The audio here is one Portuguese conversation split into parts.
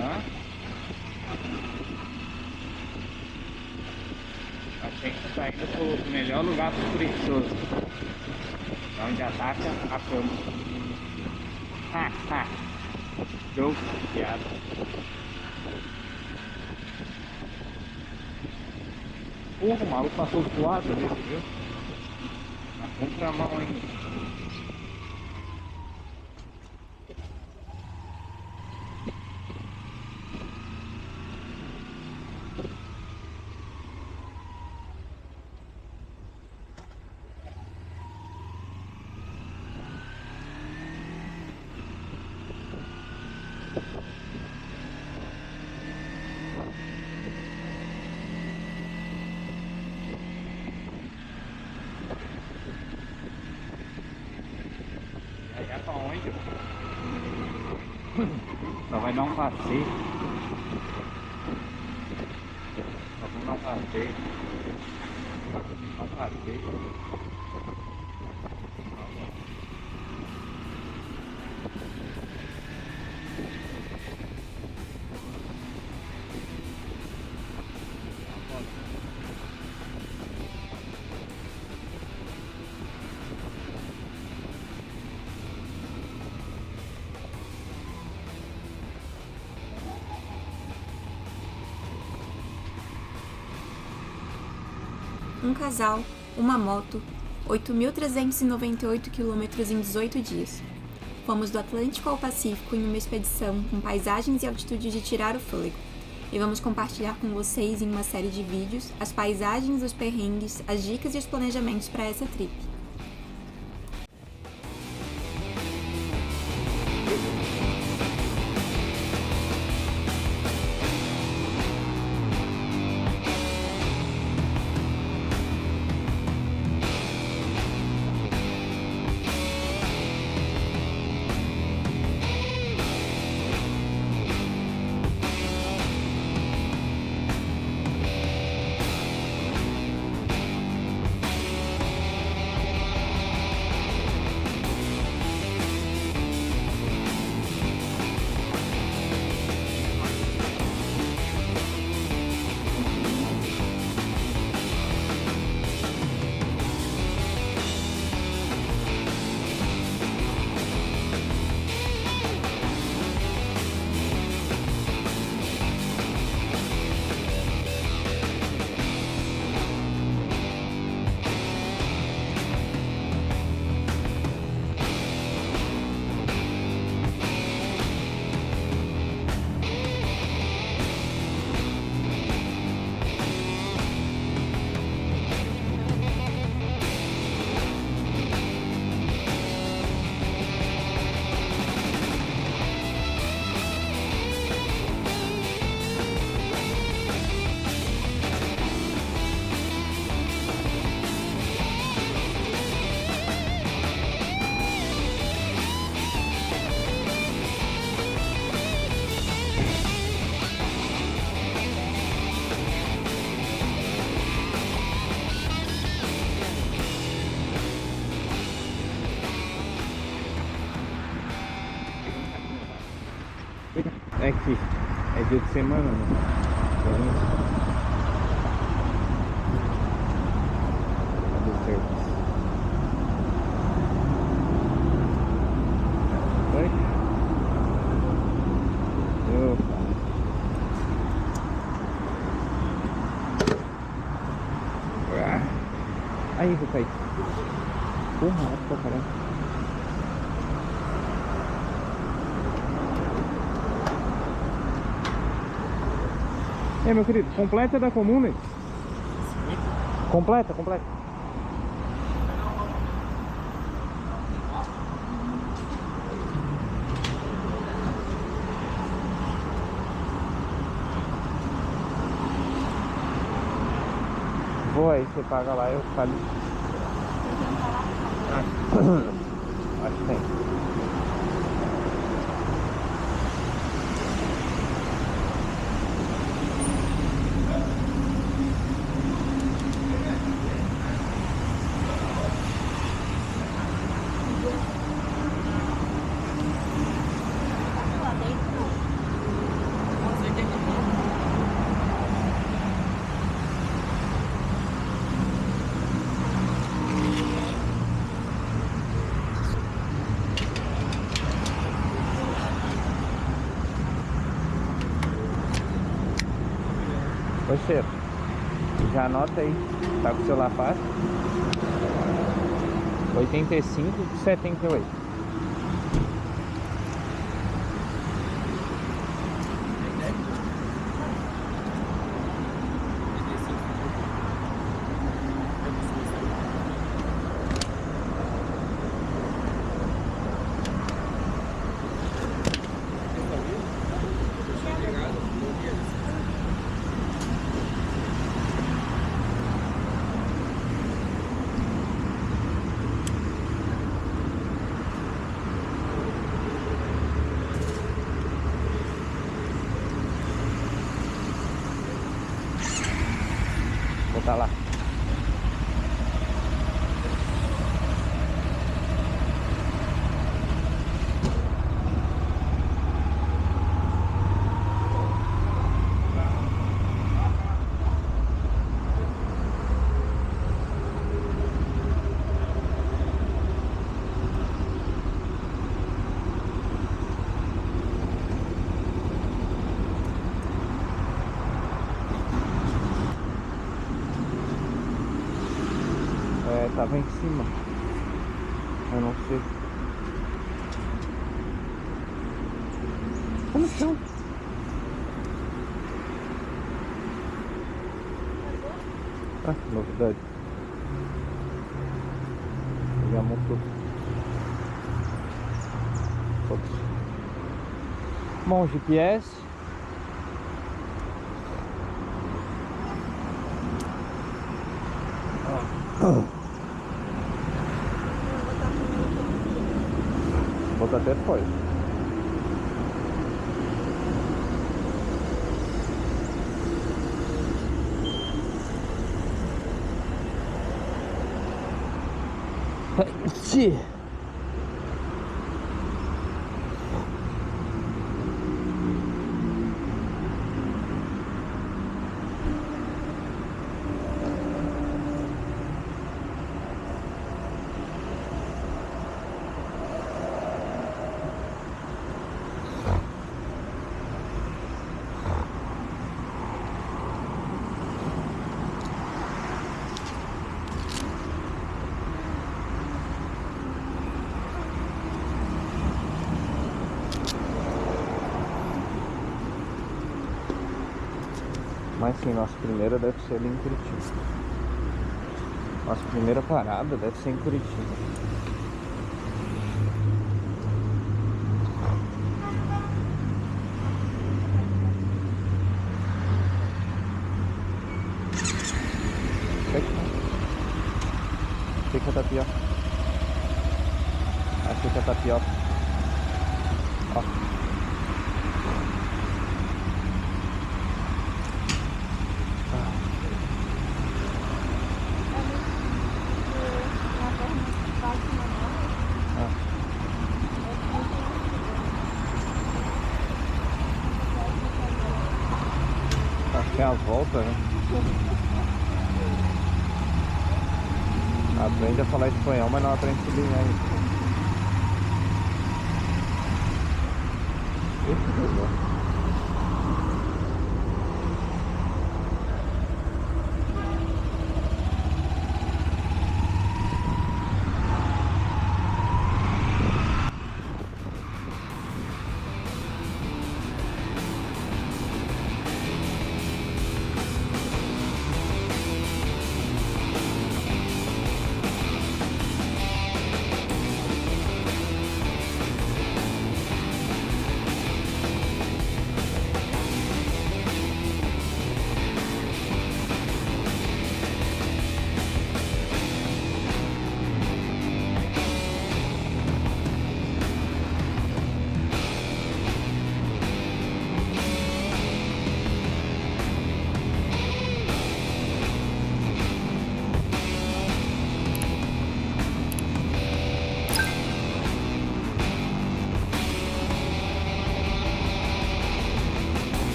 Hã? Achei que tá indo pro melhor lugar pro preguiçoso. Onde ataca a cama. Ha, ha. Jogo, piada. Porra, o maluco passou voado ali, você viu? Na contramão ainda. Já pra onde? Só vai dar um passeio. Só vamos dar um passeio. Dar um passeio. Um casal, uma moto, 8.398 quilômetros em 18 dias. Fomos do Atlântico ao Pacífico em uma expedição com paisagens e altitude de tirar o fôlego. E vamos compartilhar com vocês em uma série de vídeos as paisagens, os perrengues, as dicas e os planejamentos para essa trip. É que é dia de semana, né? Cadê o serviço? Oi? Opa. Aí, vou cair. Porra, alto pra caramba. E aí, meu querido, completa da comum, né? Completa, completa. Vou aí, você paga lá, eu falo. Acho que tem. Parceiro, já anota aí, tá com o celular fácil? 85,78. Vou tá lá. Tava em cima. Eu não sei. Tá no chão. Ah, que novidade. Já montou. Todos. Bom, GPS. Bota até fora. Sim. Mas sim, nossa primeira deve ser ali em Curitiba. Nossa primeira parada deve ser em Curitiba. Achei que a tapioca. Achei que a tapioca. Ó. Tem a volta, né? Aprende a falar espanhol, mas não aprende a sublinhar isso.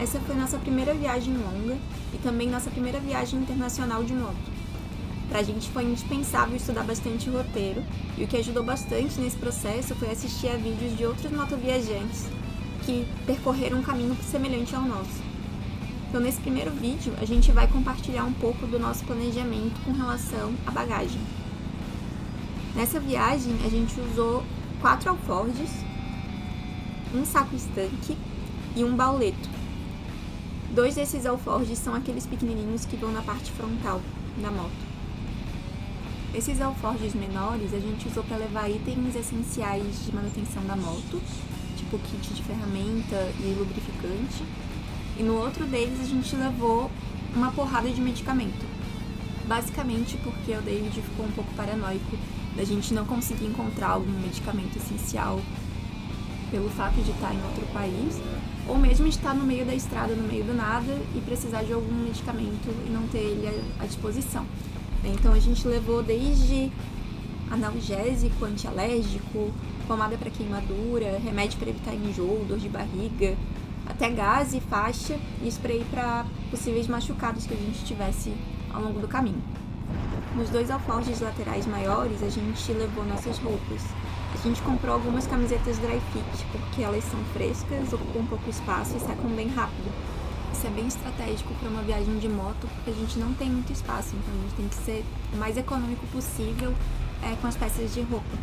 Essa foi nossa primeira viagem longa e também nossa primeira viagem internacional de moto. Pra gente foi indispensável estudar bastante roteiro, e o que ajudou bastante nesse processo foi assistir a vídeos de outros motoviajantes que percorreram um caminho semelhante ao nosso. Então, nesse primeiro vídeo, a gente vai compartilhar um pouco do nosso planejamento com relação à bagagem. Nessa viagem, a gente usou 4 alforjes, um saco estanque e um bauleto. 2 desses alforjes são aqueles pequenininhos que vão na parte frontal da moto. Esses alforjes menores a gente usou para levar itens essenciais de manutenção da moto, tipo kit de ferramenta e lubrificante. E no outro deles a gente levou uma porrada de medicamento. Basicamente porque o David ficou um pouco paranoico da gente não conseguir encontrar algum medicamento essencial pelo fato de estar em outro país, ou mesmo de estar no meio da estrada, no meio do nada, e precisar de algum medicamento e não ter ele à disposição. Então a gente levou desde analgésico, antialérgico, pomada para queimadura, remédio para evitar enjoo, dor de barriga, até gás e faixa e spray para possíveis machucados que a gente tivesse ao longo do caminho. Nos 2 alforjes laterais maiores a gente levou nossas roupas. A gente comprou algumas camisetas dry fit porque elas são frescas, ocupam pouco espaço e secam bem rápido. Isso é bem estratégico para uma viagem de moto, porque a gente não tem muito espaço, então a gente tem que ser o mais econômico possível com as peças de roupa.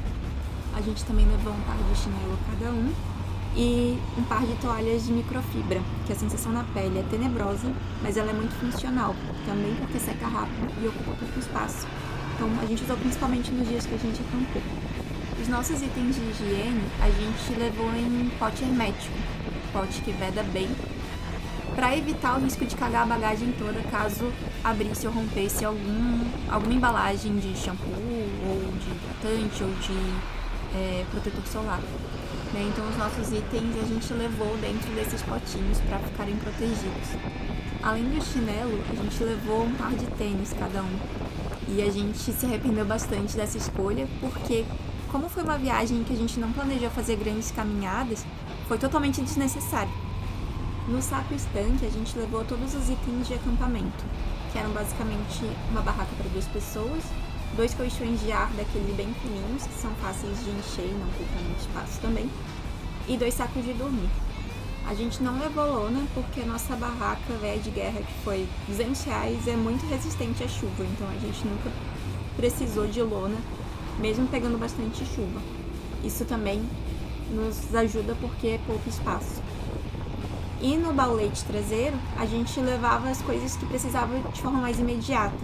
A gente também levou um par de chinelo cada um e um par de toalhas de microfibra, que a sensação na pele é tenebrosa, mas ela é muito funcional, também porque seca rápido e ocupa pouco espaço. Então a gente usou principalmente nos dias que a gente acampou. Os nossos itens de higiene a gente levou em pote hermético, pote que veda bem, para evitar o risco de cagar a bagagem toda caso abrisse ou rompesse alguma embalagem de shampoo, ou de hidratante, ou de protetor solar. Então os nossos itens a gente levou dentro desses potinhos para ficarem protegidos. Além do chinelo, a gente levou um par de tênis cada um. E a gente se arrependeu bastante dessa escolha, porque como foi uma viagem que a gente não planejou fazer grandes caminhadas, foi totalmente desnecessário. No saco estanque, a gente levou todos os itens de acampamento, que eram basicamente uma barraca para 2 pessoas, 2 colchões de ar daqueles bem fininhos, que são fáceis de encher e não ocupam muito espaço também, e 2 sacos de dormir. A gente não levou lona porque a nossa barraca velha de guerra, que foi R$200, é muito resistente à chuva, então a gente nunca precisou de lona, mesmo pegando bastante chuva. Isso também nos ajuda porque é pouco espaço. E no baulete traseiro, a gente levava as coisas que precisava de forma mais imediata,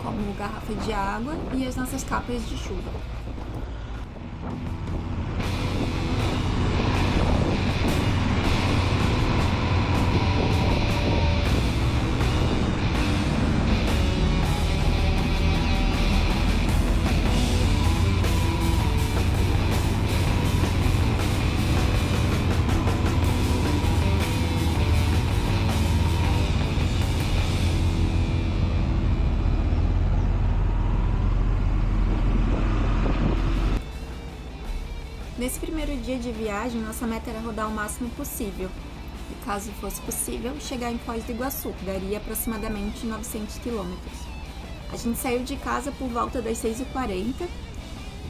como garrafa de água e as nossas capas de chuva. Nesse primeiro dia de viagem, nossa meta era rodar o máximo possível. E caso fosse possível, chegar em Foz do Iguaçu, que daria aproximadamente 900 quilômetros. A gente saiu de casa por volta das 6h40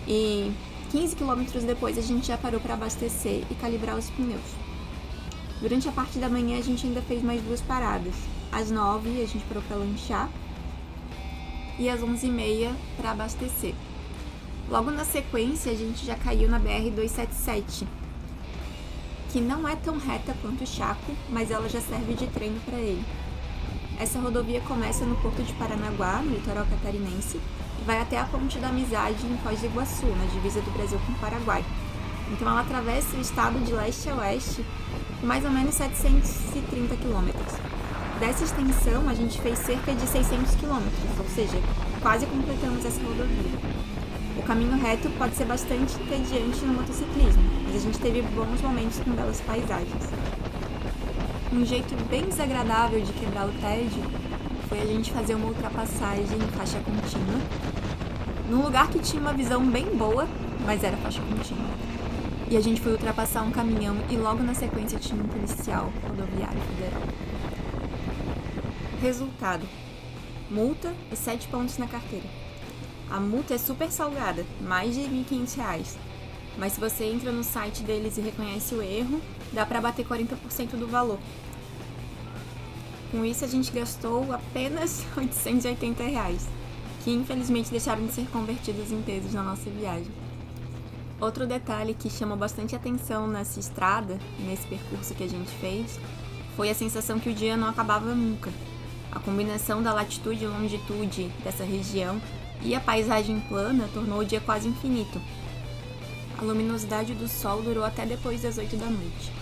e 15 quilômetros depois a gente já parou para abastecer e calibrar os pneus. Durante a parte da manhã a gente ainda fez mais 2 paradas. Às 9h a gente parou para lanchar e às 11h30 para abastecer. Logo na sequência, a gente já caiu na BR-277, que não é tão reta quanto o Chaco, mas ela já serve de treino para ele. Essa rodovia começa no Porto de Paranaguá, no litoral catarinense, e vai até a Ponte da Amizade, em Foz do Iguaçu, na divisa do Brasil com o Paraguai. Então ela atravessa o estado de leste a oeste, com mais ou menos 730 quilômetros. Dessa extensão, a gente fez cerca de 600 quilômetros, ou seja, quase completamos essa rodovia. O caminho reto pode ser bastante entediante no motociclismo, mas a gente teve bons momentos com belas paisagens. Um jeito bem desagradável de quebrar o tédio foi a gente fazer uma ultrapassagem em faixa contínua, num lugar que tinha uma visão bem boa, mas era faixa contínua. e a gente foi ultrapassar um caminhão e logo na sequência tinha um policial rodoviário federal. Resultado: multa e 7 pontos na carteira. A multa é super salgada, mais de R$ 1.500, mas se você entra no site deles e reconhece o erro, dá pra bater 40% do valor. Com isso a gente gastou apenas R$ 880, que infelizmente deixaram de ser convertidos em pesos na nossa viagem. Outro detalhe que chamou bastante atenção nessa estrada, nesse percurso que a gente fez, foi a sensação que o dia não acabava nunca. A combinação da latitude e longitude dessa região e a paisagem plana tornou o dia quase infinito. A luminosidade do sol durou até depois das 8 da noite.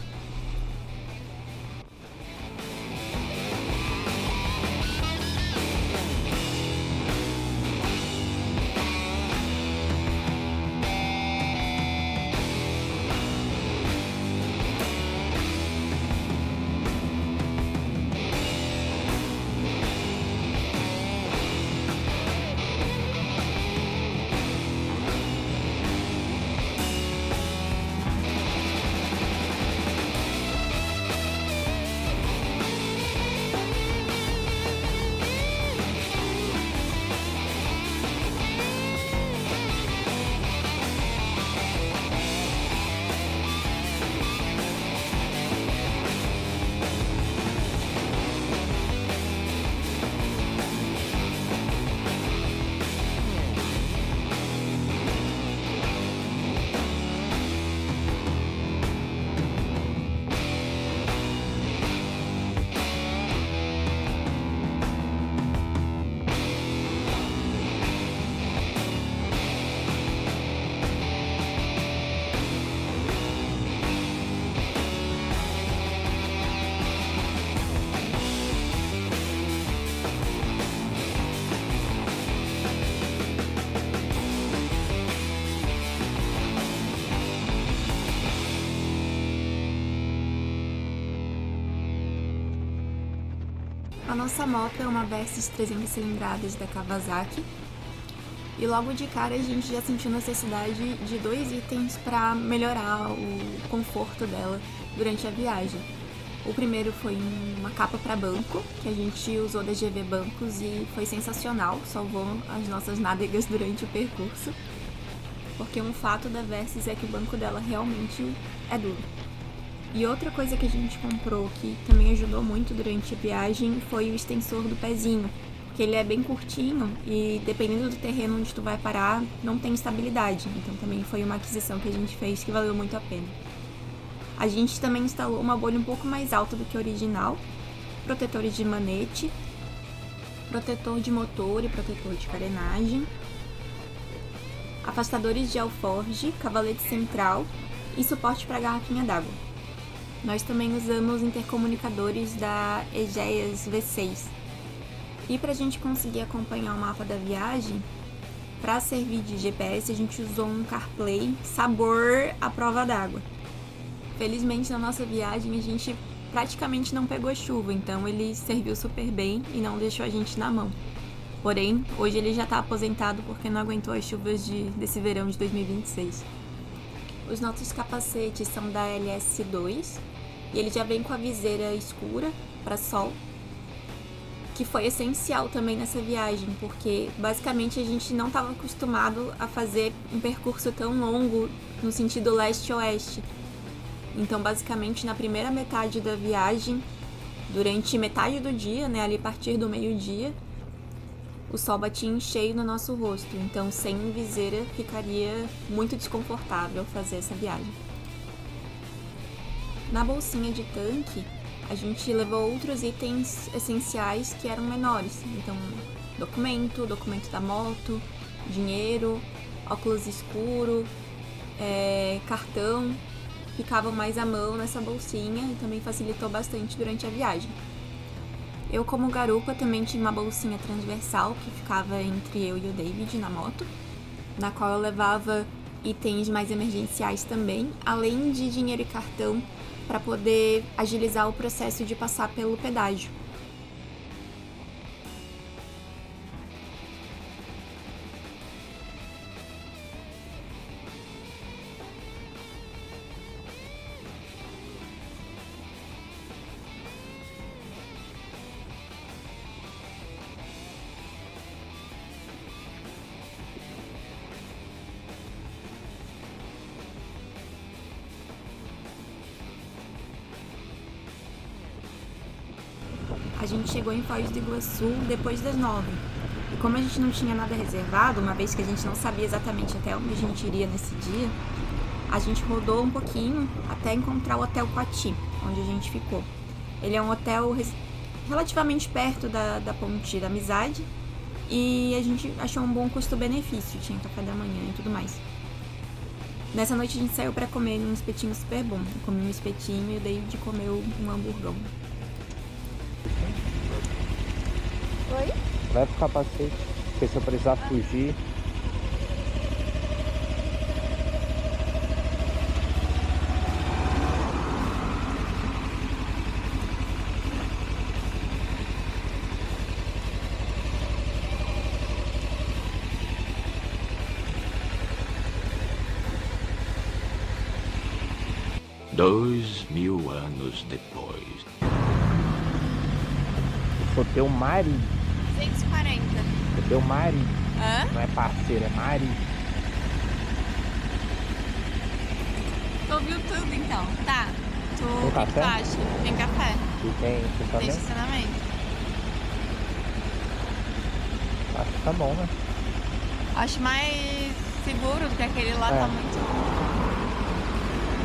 A nossa moto é uma Versys 300 cilindradas da Kawasaki e logo de cara a gente já sentiu necessidade de 2 itens para melhorar o conforto dela durante a viagem. O primeiro foi uma capa para banco, que a gente usou da GV Bancos e foi sensacional, salvou as nossas nádegas durante o percurso, porque um fato da Versys é que o banco dela realmente é duro. E outra coisa que a gente comprou que também ajudou muito durante a viagem foi o extensor do pezinho, que ele é bem curtinho e dependendo do terreno onde tu vai parar, não tem estabilidade. Então também foi uma aquisição que a gente fez que valeu muito a pena. A gente também instalou uma bolha um pouco mais alta do que a original, protetores de manete, protetor de motor e protetor de carenagem, afastadores de alforge, cavalete central e suporte para garrafinha d'água. Nós também usamos intercomunicadores da Egeas V6. E para a gente conseguir acompanhar o mapa da viagem, para servir de GPS, a gente usou um CarPlay sabor à prova d'água. Felizmente, na nossa viagem, a gente praticamente não pegou chuva, então ele serviu super bem e não deixou a gente na mão. Porém, hoje ele já está aposentado porque não aguentou as chuvas desse verão de 2026. Os nossos capacetes são da LS2 e ele já vem com a viseira escura para sol, que foi essencial também nessa viagem, porque basicamente a gente não estava acostumado a fazer um percurso tão longo no sentido leste-oeste. Então, basicamente, na primeira metade da viagem, durante metade do dia, né, ali a partir do meio-dia, o sol batia em cheio no nosso rosto. Então, sem viseira, ficaria muito desconfortável fazer essa viagem. Na bolsinha de tanque, a gente levou outros itens essenciais que eram menores. Então, documento da moto, dinheiro, óculos escuro, cartão, ficavam mais à mão nessa bolsinha e também facilitou bastante durante a viagem. Eu, como garupa, também tinha uma bolsinha transversal que ficava entre eu e o David na moto, na qual eu levava itens mais emergenciais também, além de dinheiro e cartão para poder agilizar o processo de passar pelo pedágio. gente chegou em Foz do Iguaçu depois das 9. E como a gente não tinha nada reservado, uma vez que a gente não sabia exatamente até onde a gente iria nesse dia, a gente rodou um pouquinho até encontrar o Hotel Coati, onde a gente ficou. Ele é um hotel relativamente perto da Ponte da Amizade e a gente achou um bom custo-benefício, tinha café da manhã e tudo mais. Nessa noite a gente saiu pra comer um espetinho super bom. Eu comi um espetinho e eu dei de comer um hamburgão. Oi? Leva o capacete, porque se eu precisar fugir... Dois 1000 anos depois. Eu sou teu marido. 140. Eu teu marido. Hã? Não é parceiro, é marido. Tu ouviu tudo então? Tá. Tem O que café? tu acha? Tem café. E tem Tem estacionamento? estacionamento. Acho que tá bom, né? Acho mais seguro, porque aquele lá É. tá muito...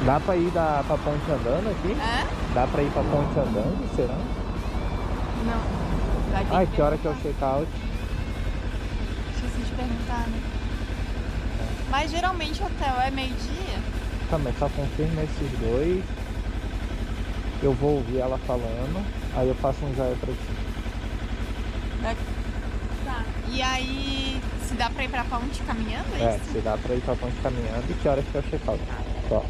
Dá pra ir pra ponte andando aqui? Hã? Dá pra ir pra ponte andando, será? Não. Vai ter Ai, que hora que é o check-out? Esqueci de perguntar, né? Mas geralmente o hotel é meio-dia. Tá, mas só confirma esses dois. Eu vou ouvir ela falando, aí eu faço um joia pra ti. Tá. E aí, se dá pra ir pra ponte caminhando, é É, isso? se dá pra ir pra ponte caminhando e que hora que é o check-out. Só.